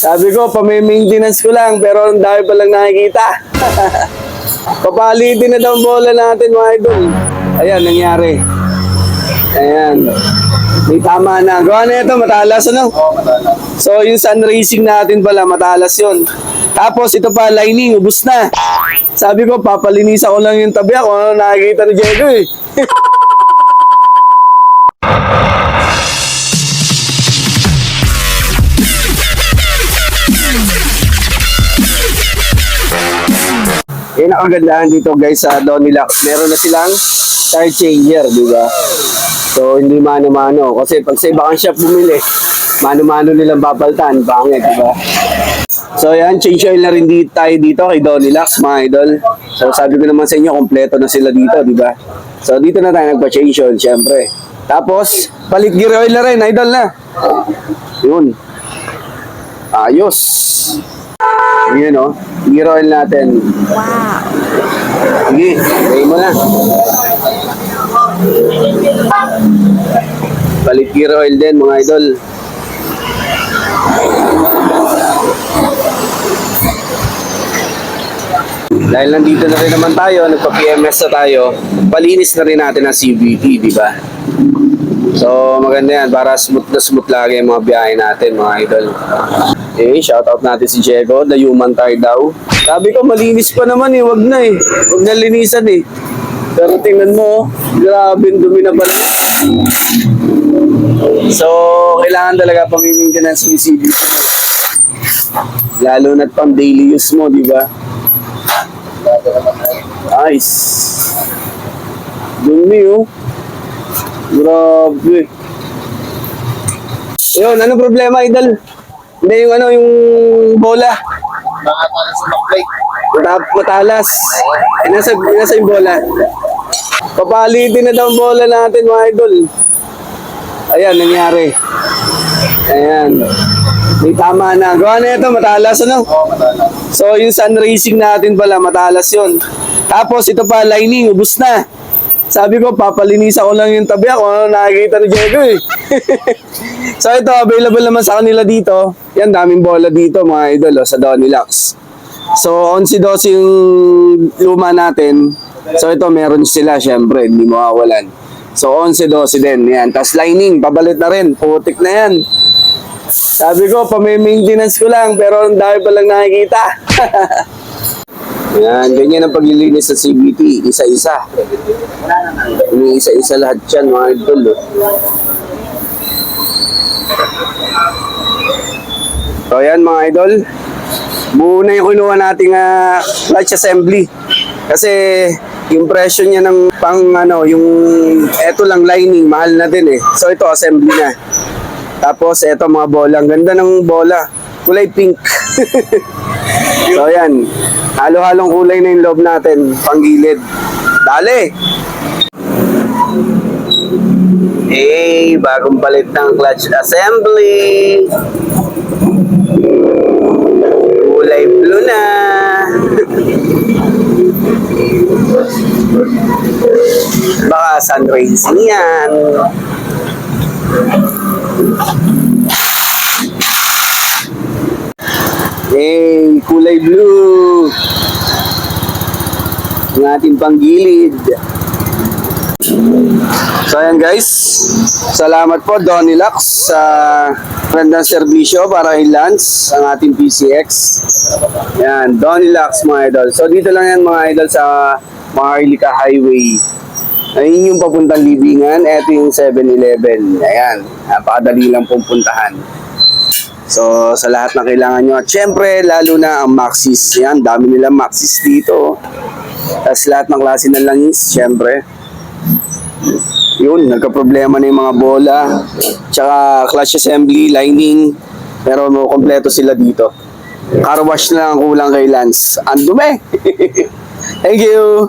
Sabi ko, pami-maintenance ko lang, pero ang dami palang nakikita. Papalitin na daw ang bola natin, mga idol. Ayan, nangyari. Ayan. May tama na. Gawa na ito, matalas ano? Oo, matalas. So, yung sun racing natin pala, matalas yun. Tapos, ito pa, lining, ubus na. Sabi ko, papalinisan ko lang yung tabi ako. Ano nakikita ni Diego eh. Yan ang kagandahan dito guys sa Donilax. Meron na silang tire changer, di ba? So, hindi mano-mano. Kasi pag sa ibang shop bumili, mano-mano nilang papaltan. Pangit, di ba? So, yan. Change oil na rin tayo dito kay Donilax, mga idol. So, sabi ko naman sa inyo, kompleto na sila dito, di ba? So, dito na tayo nagpa-change oil, syempre. Tapos, palit gear oil na rin, idol na. Yun. Ayos. Yun, oh. Gear oil natin. Wow. Sige, lagay mo na. Palit gear oil din, mga idol. Dahil nandito na rin naman tayo, nagpa-PMS na tayo, palinis na rin natin ang CVT, di ba? So, maganda yan, para smooth na smooth lagi yung mga biyahe natin, mga idol. Eh, shoutout natin si Diego, the human tire daw. Sabi ko, malinis pa naman eh, wag na eh. Wag na linisan eh. Pero tingnan mo, grabe, dumi na pala. So, kailangan talaga pang-maintenance ni CVT. Lalo na't pang daily use mo, di ba? Nice. Dumi oh. Grabe. Yun, anong problema, idol? Hindi yung ano, yung bola. Nakatalas sa backplate. Matalas. Nasa yung bola. Papalitin na daw ang bola natin, mga idol. Ayan, nangyari. Ayan. May tama na. Gawa na ito, matalas ano? Oo, matalas. So, yung sun racing natin pala, matalas yun. Tapos, ito pa, lining, ubus na. Sabi ko, papalinisan ko lang yung tabi ako. Ano nakikita ni Diego eh. So, ito, available naman sa kanila dito. Yan, daming bola dito, mga idol, sa Donilax. So, 11-12 yung luma natin. So, ito, meron sila, syempre, hindi mawawalan. So, 11-12 din. Yan. Tapos, lining, pabalit na rin. Putik na yan. Sabi ko, pami-maintenance ko lang, pero ang dami palang nakikita. Yan, ganyan ang paglilinis sa CVT, isa-isa. Isa-isa lahat yan, mga idol. So yan, mga idol. Buo na yung kinuha nating clutch assembly. Kasi yung presyo niya ng pang ano, yung eto lang lining, mahal na din eh. So ito, assembly na. Tapos eto mga bola, ang ganda ng bola. Kulay pink. So yan, halo-halong kulay na yung loob natin, panggilid. Dali! Hey, bagong palit ng clutch assembly. Kulay blue na. Baka sun racing yan. Hey, kulay blue. Ang ating panggilid. So ayan guys, salamat po Donilax sa magandang serbisyo para i-launch ang ating PCX. Yan, Donilax mga idol. So dito lang yan mga idol sa Maharlika Highway. Ayun yung papuntang Libingan, eto yung 7-Eleven. Ayan, napakadali lang pong puntahan. So, sa lahat na kailangan nyo. At syempre, lalo na ang Maxis. Yan, dami nilang Maxis dito. Tapos lahat ng klase ng langis, syempre. Yun, nagka-problema na yung mga bola. Tsaka clutch assembly, lining. Pero kompleto sila dito. Car wash na ang kulang kay Lance. Ang dumi! Thank you!